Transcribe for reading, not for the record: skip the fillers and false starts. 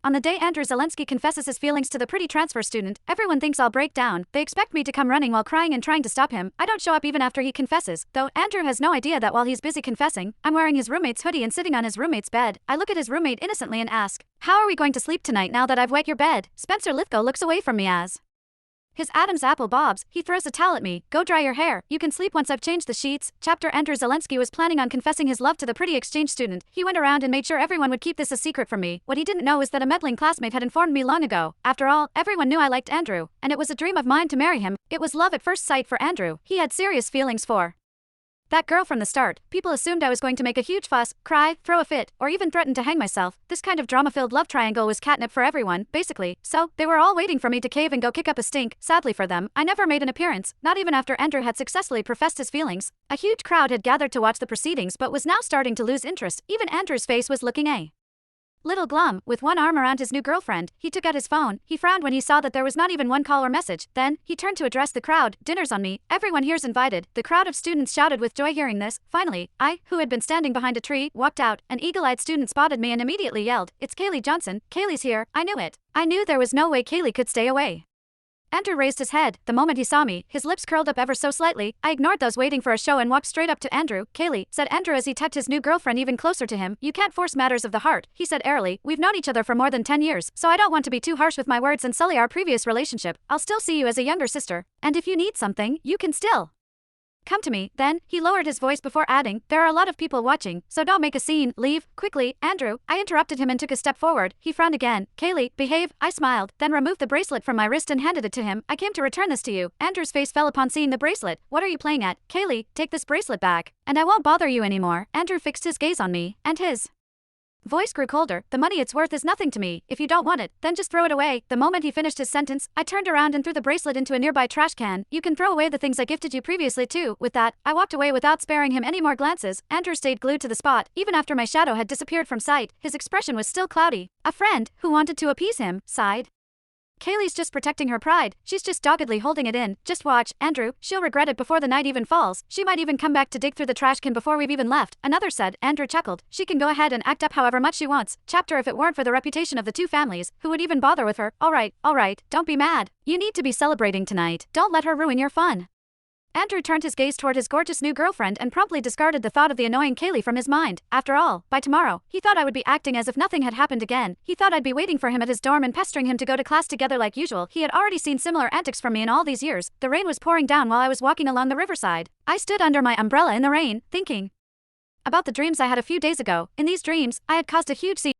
On the day Andrew Zelensky confesses his feelings to the pretty transfer student, everyone thinks I'll break down. They expect me to come running while crying and trying to stop him. I don't show up even after he confesses, though Andrew has no idea that while he's busy confessing, I'm wearing his roommate's hoodie and sitting on his roommate's bed. I look at his roommate innocently and ask, "How are we going to sleep tonight now that I've wet your bed?" Spencer Lithgow looks away from me as his Adam's apple bobs. He throws a towel at me. "Go dry your hair. You can sleep once I've changed the sheets." Chapter Andrew Zelensky was planning on confessing his love to the pretty exchange student. He went around and made sure everyone would keep this a secret from me. What he didn't know is that a meddling classmate had informed me long ago. After all, everyone knew I liked Andrew, and it was a dream of mine to marry him. It was love at first sight for Andrew. He had serious feelings for that girl from the start. People assumed I was going to make a huge fuss, cry, throw a fit, or even threaten to hang myself. This kind of drama-filled love triangle was catnip for everyone, basically. So, they were all waiting for me to cave and go kick up a stink. Sadly for them, I never made an appearance, not even after Andrew had successfully professed his feelings. A huge crowd had gathered to watch the proceedings but was now starting to lose interest. Even Andrew's face was looking a little glum. With one arm around his new girlfriend, he took out his phone. He frowned when he saw that there was not even one call or message. Then, he turned to address the crowd. "Dinner's on me. Everyone here's invited." The crowd of students shouted with joy hearing this. Finally, I, who had been standing behind a tree, walked out. An eagle-eyed student spotted me and immediately yelled, "It's Kaylee Johnson. Kaylee's here." I knew it. I knew there was no way Kaylee could stay away. Andrew raised his head. The moment he saw me, his lips curled up ever so slightly. I ignored those waiting for a show and walked straight up to Andrew. "Kaylee," said Andrew as he tucked his new girlfriend even closer to him. "You can't force matters of the heart," he said airily. "We've known each other for more than 10 years, so I don't want to be too harsh with my words and sully our previous relationship. I'll still see you as a younger sister. And if you need something, you can still come to me." Then, he lowered his voice before adding, "There are a lot of people watching, so don't make a scene. Leave quickly." "Andrew," I interrupted him and took a step forward. He frowned again. "Kaylee, behave." I smiled, then removed the bracelet from my wrist and handed it to him. "I came to return this to you." Andrew's face fell upon seeing the bracelet. "What are you playing at?" "Kaylee, take this bracelet back, and I won't bother you anymore." Andrew fixed his gaze on me, and his voice grew colder. "The money it's worth is nothing to me. If you don't want it, then just throw it away." The moment he finished his sentence, I turned around and threw the bracelet into a nearby trash can. "You can throw away the things I gifted you previously too." With that, I walked away without sparing him any more glances. Andrew stayed glued to the spot. Even after my shadow had disappeared from sight, his expression was still cloudy. A friend, who wanted to appease him, sighed, "Kaylee's just protecting her pride. She's just doggedly holding it in. Just watch, Andrew. She'll regret it before the night even falls. She might even come back to dig through the trash can before we've even left." Another said. Andrew chuckled. "She can go ahead and act up however much she wants." Chapter If it weren't for the reputation of the two families, who would even bother with her? All right, don't be mad. You need to be celebrating tonight. Don't let her ruin your fun." Andrew turned his gaze toward his gorgeous new girlfriend and promptly discarded the thought of the annoying Kaylee from his mind. After all, by tomorrow, he thought I would be acting as if nothing had happened again. He thought I'd be waiting for him at his dorm and pestering him to go to class together like usual. He had already seen similar antics from me in all these years. The rain was pouring down while I was walking along the riverside. I stood under my umbrella in the rain, thinking about the dreams I had a few days ago. In these dreams, I had caused a huge scene